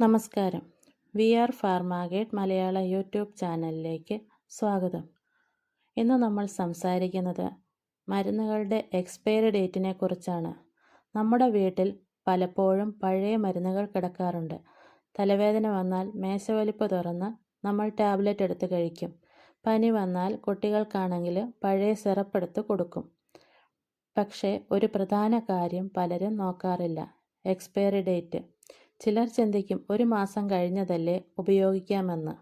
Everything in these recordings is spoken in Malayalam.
നമസ്കാരം. വി ആർ ഫാർമാഗേറ്റ് മലയാള യൂട്യൂബ് ചാനലിലേക്ക് സ്വാഗതം. ഇന്ന് നമ്മൾ സംസാരിക്കുന്നത് മരുന്നുകളുടെ എക്സ്പയറി ഡേറ്റിനെ കുറിച്ചാണ്. നമ്മുടെ വീട്ടിൽ പലപ്പോഴും പഴയ മരുന്നുകൾ കിടക്കാറുണ്ട്. തലവേദന വന്നാൽ മേശവലിപ്പ് തുറന്ന് നമ്മൾ ടാബ്ലറ്റ് എടുത്ത് കഴിക്കും. പനി വന്നാൽ കുട്ടികൾക്കാണെങ്കിൽ പഴയ സിറപ്പ് എടുത്ത് കൊടുക്കും. പക്ഷേ ഒരു പ്രധാന കാര്യം പലരും നോക്കാറില്ല: എക്സ്പയറി ഡേറ്റ്. ചിലർ ചിന്തിക്കും, 1 മാസം കഴിഞ്ഞതല്ലേ, ഉപയോഗിക്കാമെന്ന്.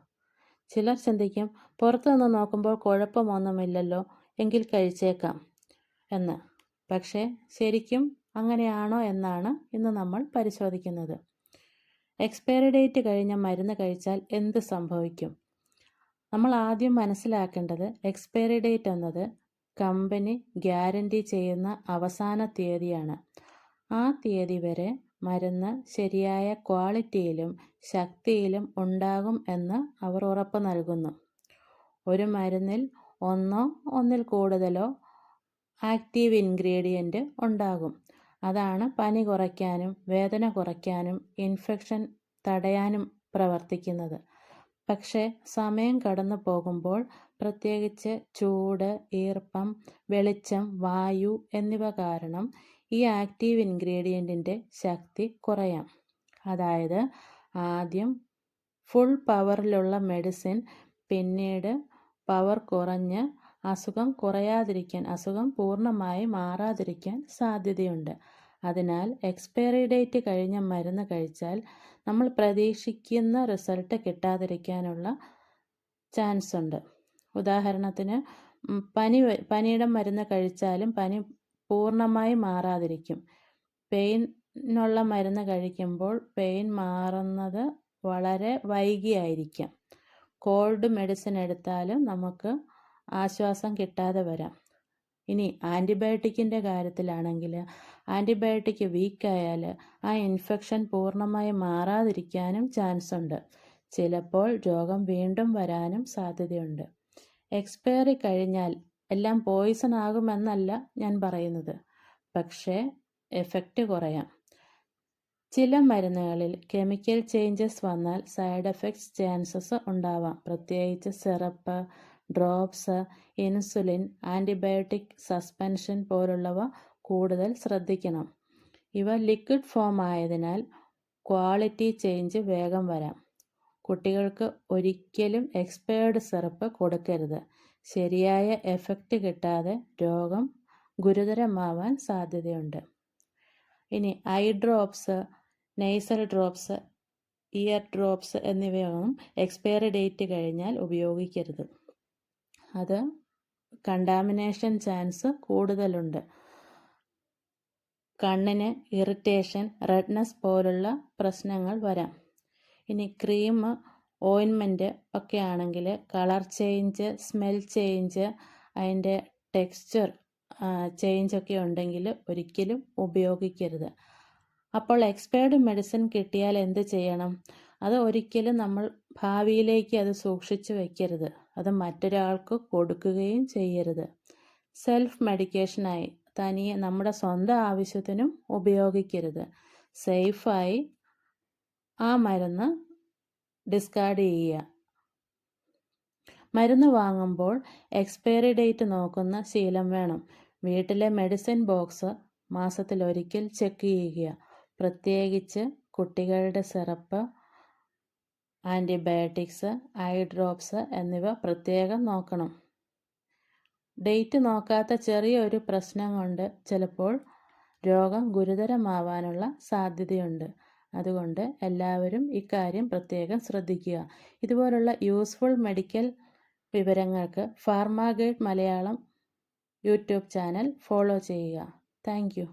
ചിലർ ചിന്തിക്കും, പുറത്തുനിന്ന് നോക്കുമ്പോൾ കുഴപ്പമൊന്നുമില്ലല്ലോ, എങ്കിൽ കഴിച്ചേക്കാം എന്ന്. പക്ഷേ ശരിക്കും അങ്ങനെയാണോ എന്നാണ് ഇന്ന് നമ്മൾ പരിശോധിക്കുന്നത്. എക്സ്പയറി ഡേറ്റ് കഴിഞ്ഞ മരുന്ന് കഴിച്ചാൽ എന്ത് സംഭവിക്കും? നമ്മൾ ആദ്യം മനസ്സിലാക്കേണ്ടത്, എക്സ്പയറി ഡേറ്റ് എന്നത് കമ്പനി ഗ്യാരണ്ടി ചെയ്യുന്ന അവസാന തീയതിയാണ്. ആ തീയതി വരെ മരുന്ന് ശരിയായ ക്വാളിറ്റിയിലും ശക്തിയിലും ഉണ്ടാകും എന്ന് അവർ ഉറപ്പ് നൽകുന്നു. ഒരു മരുന്നിൽ ഒന്നിൽ കൂടുതലോ ആക്റ്റീവ് ഇൻഗ്രീഡിയൻ്റ് ഉണ്ടാകും. അതാണ് പനി കുറയ്ക്കാനും വേദന കുറയ്ക്കാനും ഇൻഫെക്ഷൻ തടയാനും പ്രവർത്തിക്കുന്നത്. പക്ഷേ സമയം കടന്നു പോകുമ്പോൾ, പ്രത്യേകിച്ച് ചൂട്, ഈർപ്പം, വെളിച്ചം, വായു എന്നിവ കാരണം ഈ ആക്റ്റീവ് ഇൻഗ്രീഡിയൻറ്റിൻ്റെ ശക്തി കുറയാം. അതായത് ആദ്യം ഫുൾ പവറിലുള്ള മെഡിസിൻ പിന്നീട് പവർ കുറഞ്ഞ് അസുഖം പൂർണ്ണമായി മാറാതിരിക്കാൻ സാധ്യതയുണ്ട്. അതിനാൽ എക്സ്പയറി ഡേറ്റ് കഴിഞ്ഞ മരുന്ന് കഴിച്ചാൽ നമ്മൾ പ്രതീക്ഷിക്കുന്ന റിസൾട്ട് കിട്ടാതിരിക്കാനുള്ള ചാൻസ് ഉണ്ട്. ഉദാഹരണത്തിന് പനിയുടെ മരുന്ന് കഴിച്ചാലും പനി പൂർണ്ണമായി മാറാതിരിക്കും. പെയിനുള്ള മരുന്ന് കഴിക്കുമ്പോൾ പെയിൻ മാറുന്നത് വളരെ വൈകിയായിരിക്കാം. കോൾഡ് മെഡിസിൻ എടുത്താലും നമുക്ക് ആശ്വാസം കിട്ടാതെ വരാം. ഇനി ആൻറ്റിബയോട്ടിക്കിൻ്റെ കാര്യത്തിലാണെങ്കിൽ, ആൻറ്റിബയോട്ടിക് വീക്കായാൽ ആ ഇൻഫെക്ഷൻ പൂർണ്ണമായി മാറാതിരിക്കാനും ചാൻസ് ഉണ്ട്. ചിലപ്പോൾ രോഗം വീണ്ടും വരാനും സാധ്യതയുണ്ട്. എക്സ്പയറി കഴിഞ്ഞാൽ എല്ലാം പോയിസൺ ആകുമെന്നല്ല ഞാൻ പറയുന്നത്, പക്ഷേ എഫക്റ്റ് കുറയാം. ചില മരുന്നുകളിൽ കെമിക്കൽ ചേഞ്ചസ് വന്നാൽ സൈഡ് എഫക്ട്സ് ചാൻസസ് ഉണ്ടാവാം. പ്രത്യേകിച്ച് syrup, drops, insulin, antibiotic suspension പോലുള്ളവ കൂടുതൽ ശ്രദ്ധിക്കണം. ഇവ ലിക്വിഡ് ഫോം ആയതിനാൽ ക്വാളിറ്റി ചേഞ്ച് വേഗം വരാം. കുട്ടികൾക്ക് ഒരിക്കലും എക്സ്പയർഡ് സിറപ്പ് കൊടുക്കരുത്. ശരിയായ എഫക്റ്റ് കിട്ടാതെ രോഗം ഗുരുതരമാവാൻ സാധ്യതയുണ്ട്. ഇനി eye drops, nasal drops, ear drops എന്നിവയൊന്നും എക്സ്പയറി ഡേറ്റ് കഴിഞ്ഞാൽ ഉപയോഗിക്കരുത്. അത് കണ്ടാമിനേഷൻ ചാൻസ് കൂടുതലുണ്ട്. കണ്ണിന് ഇറിറ്റേഷൻ, റെഡ്നെസ് പോലുള്ള പ്രശ്നങ്ങൾ വരാം. ഇനി ക്രീം, ഓയിൻമെൻറ്റ് ഒക്കെ ആണെങ്കിൽ കളർ ചേഞ്ച്, സ്മെൽ ചേഞ്ച്, അതിൻ്റെ ടെക്സ്ചർ ചേഞ്ചൊക്കെ ഉണ്ടെങ്കിൽ ഒരിക്കലും ഉപയോഗിക്കരുത്. അപ്പോൾ എക്സ്പയർഡ് മെഡിസിൻ കിട്ടിയാൽ എന്ത് ചെയ്യണം? അത് ഒരിക്കലും നമ്മൾ ഭാവിയിലേക്ക് അത് സൂക്ഷിച്ചു വയ്ക്കരുത്. അത് മറ്റൊരാൾക്ക് കൊടുക്കുകയും ചെയ്യരുത്. സെൽഫ് മെഡിക്കേഷനായി തനിയെ നമ്മുടെ സ്വന്തം ആവശ്യത്തിനും ഉപയോഗിക്കരുത്. സേഫായി ആ മരുന്ന് ഡിസ്കാർഡ് ചെയ്യുക. മരുന്ന് വാങ്ങുമ്പോൾ എക്സ്പയറി ഡേറ്റ് നോക്കുന്ന ശീലം വേണം. വീട്ടിലെ മെഡിസിൻ ബോക്സ് മാസത്തിലൊരിക്കൽ ചെക്ക് ചെയ്യുക. പ്രത്യേകിച്ച് കുട്ടികളുടെ സിറപ്പ്, ആൻറ്റിബയോട്ടിക്സ്, ഐ ഡ്രോപ്സ് എന്നിവ പ്രത്യേകം നോക്കണം. ഡേറ്റ് നോക്കാത്ത ചെറിയൊരു പ്രശ്നം കൊണ്ട് ചിലപ്പോൾ രോഗം ഗുരുതരമാവാനുള്ള സാധ്യതയുണ്ട്. അതുകൊണ്ട് എല്ലാവരും ഇക്കാര്യം പ്രത്യേകം ശ്രദ്ധിക്കുക. ഇതുപോലുള്ള യൂസ്ഫുൾ മെഡിക്കൽ വിവരങ്ങൾക്ക് ഫാർമാഗേറ്റ് മലയാളം യൂട്യൂബ് ചാനൽ ഫോളോ ചെയ്യുക. Thank you.